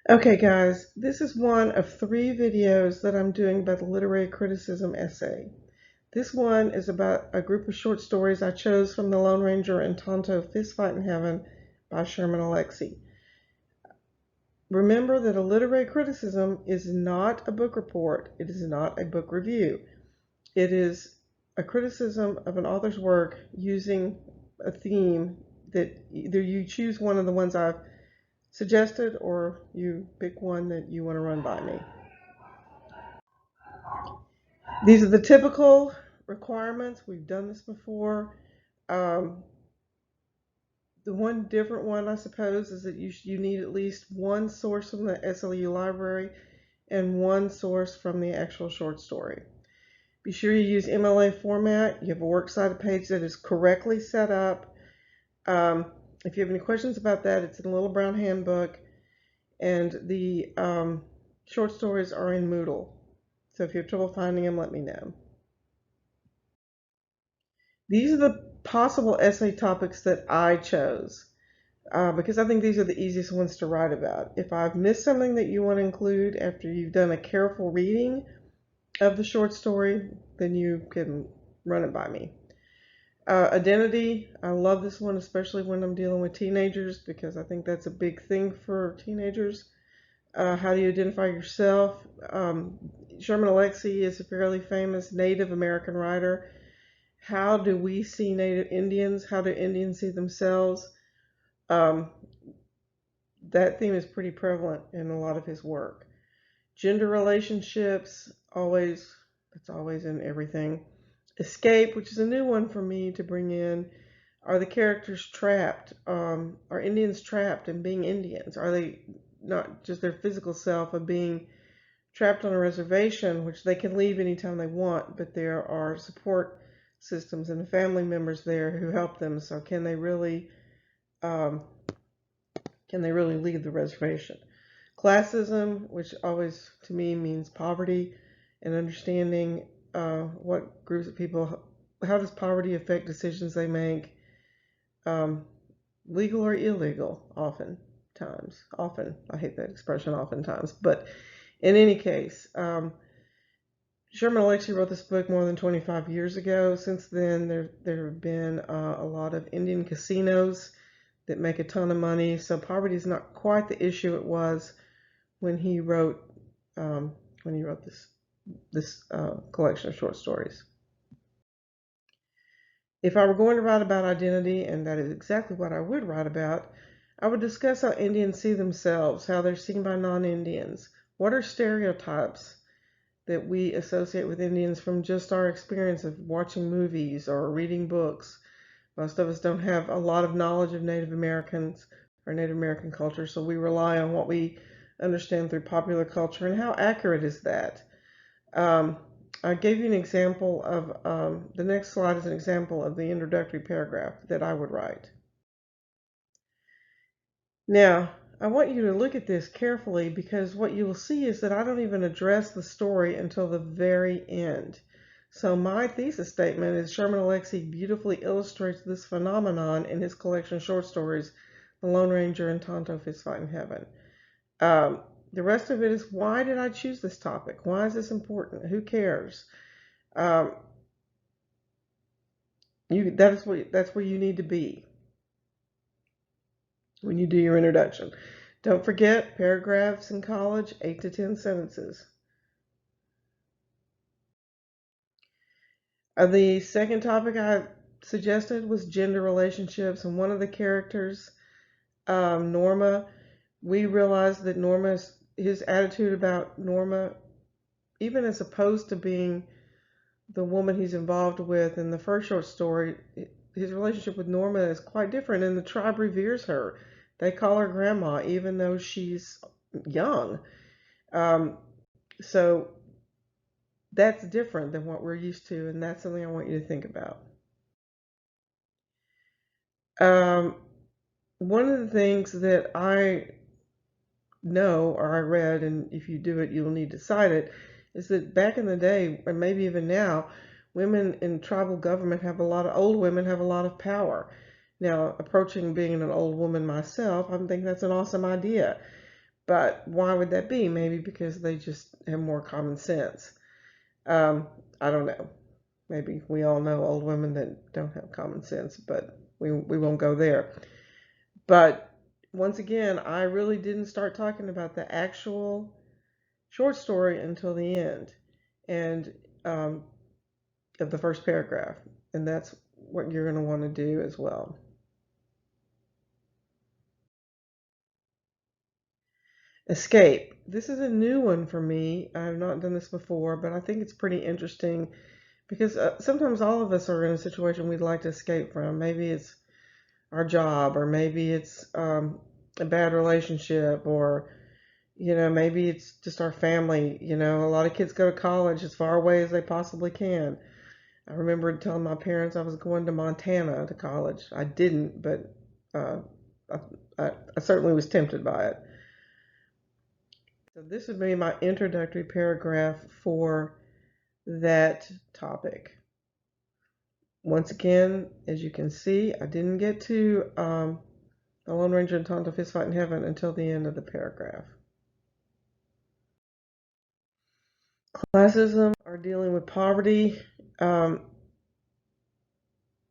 Okay, guys, this is one of 3 videos that I'm doing about the literary criticism essay. This one is about a group of short stories I chose from The Lone Ranger and Tonto Fist Fight in Heaven by Sherman Alexie. Remember that a literary criticism is not a book report, it is not a book review. It is a criticism of an author's work using a theme that either you choose one of the ones I've suggested or you pick one that you want to run by me. These are the typical requirements. We've done this before. Um, the one different one, I suppose, is that you need at least one source from the SLU library and one source from the actual short story. Be sure you use MLA format. You have a works cited page that is correctly set up. If you have any questions about that, it's in a little brown handbook, and the short stories are in Moodle. So if you have trouble finding them, let me know. These are the possible essay topics that I chose because I think these are the easiest ones to write about. If I've missed something that you want to include after you've done a careful reading of the short story, then you can run it by me. Identity, I love this one, especially when I'm dealing with teenagers because I think that's a big thing for teenagers. How do you identify yourself? Sherman Alexie is a fairly famous Native American writer. How do we see Native Indians? How do Indians see themselves? Um, that theme is pretty prevalent in a lot of his work. Gender relationships, always, that's always in everything. Escape, which is a new one for me to bring in. Are the characters trapped? Are Indians trapped in being Indians? Are they not just their physical self of being trapped on a reservation, which they can leave anytime they want, but there are support systems and family members there who help them. So um, can they really leave the reservation? Classism, which always to me means poverty, and understanding what groups of people, how does poverty affect decisions they make, um, legal or illegal, often, I hate that expression oftentimes, but in any case, Sherman Alexie wrote this book more than 25 years ago. Since then, there have been a lot of Indian casinos that make a ton of money. So poverty is not quite the issue it was when he wrote um, this collection of short stories. If I were going to write about identity, and that is exactly what I would write about, I would discuss how Indians see themselves, how they're seen by non-Indians. What are stereotypes that we associate with Indians from just our experience of watching movies or reading books? Most of us don't have a lot of knowledge of Native Americans or Native American culture, so we rely on what we understand through popular culture. And how accurate is that? Um, I gave you an example of, the next slide is an example of the introductory paragraph that I would write. Now, I want you to look at this carefully because what you will see is that I don't even address the story until the very end. So my thesis statement is Sherman Alexie beautifully illustrates this phenomenon in his collection of short stories, The Lone Ranger and Tonto Fist Fight in Heaven. Um, the rest of it is, why did I choose this topic? Why is this important? Who cares? Um, that's where you need to be when you do your introduction. Don't forget paragraphs in college, 8 to 10 sentences. The second topic I suggested was gender relationships, and one of the characters, Norma, we realized that his attitude about Norma, even as opposed to being the woman he's involved with in the first short story, his relationship with Norma is quite different, and the tribe reveres her. They call her grandma, even though she's young. Um, so that's different than what we're used to, and that's something I want you to think about. Um, one of the things that I know or I read, and if you do it, you'll need to cite it, is that back in the day, or maybe even now, women in tribal government old women have a lot of power. Now, approaching being an old woman myself, I'm thinking that's an awesome idea. But why would that be? Maybe because they just have more common sense. Um, I don't know. Maybe we all know old women that don't have common sense, but we won't go there. But once again, I really didn't start talking about the actual short story until the end and um, of the first paragraph. And that's what you're going to want to do as well. Escape. This is a new one for me. I've not done this before, but I think it's pretty interesting because sometimes all of us are in a situation we'd like to escape from. Maybe it's our job, or maybe it's a bad relationship, or maybe it's just our family. A lot of kids go to college as far away as they possibly can. I remember telling my parents I was going to Montana to college. I didn't, but uh, I, I certainly was tempted by it. So this would be my introductory paragraph for that topic. Once again, as you can see, I didn't get to the Lone Ranger and Tonto fist fight in heaven until the end of the paragraph. Classism are dealing with poverty. Um,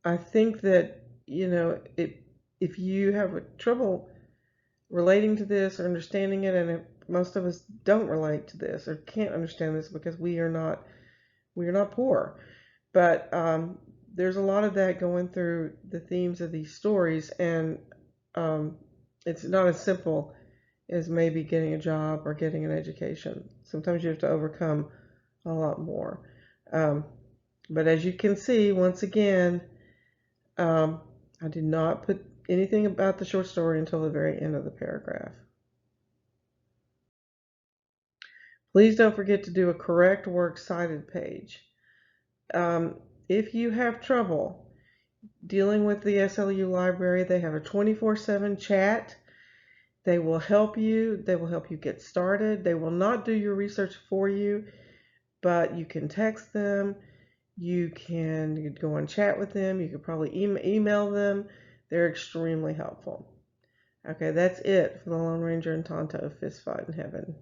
I think that, if you have trouble relating to this or understanding it, and if most of us don't relate to this or can't understand this because we are not poor, but there's a lot of that going through the themes of these stories, and um, it's not as simple as maybe getting a job or getting an education. Sometimes you have to overcome a lot more. Um, but as you can see, once again, um, I did not put anything about the short story until the very end of the paragraph. Please don't forget to do a correct works cited page. Um, if you have trouble dealing with the SLU library, they have a 24/7 chat. They will help you. They will help you get started. They will not do your research for you, but you can text them. You can go and chat with them. You could probably email them. They're extremely helpful. Okay, that's it for the Lone Ranger and Tonto fist fight in heaven.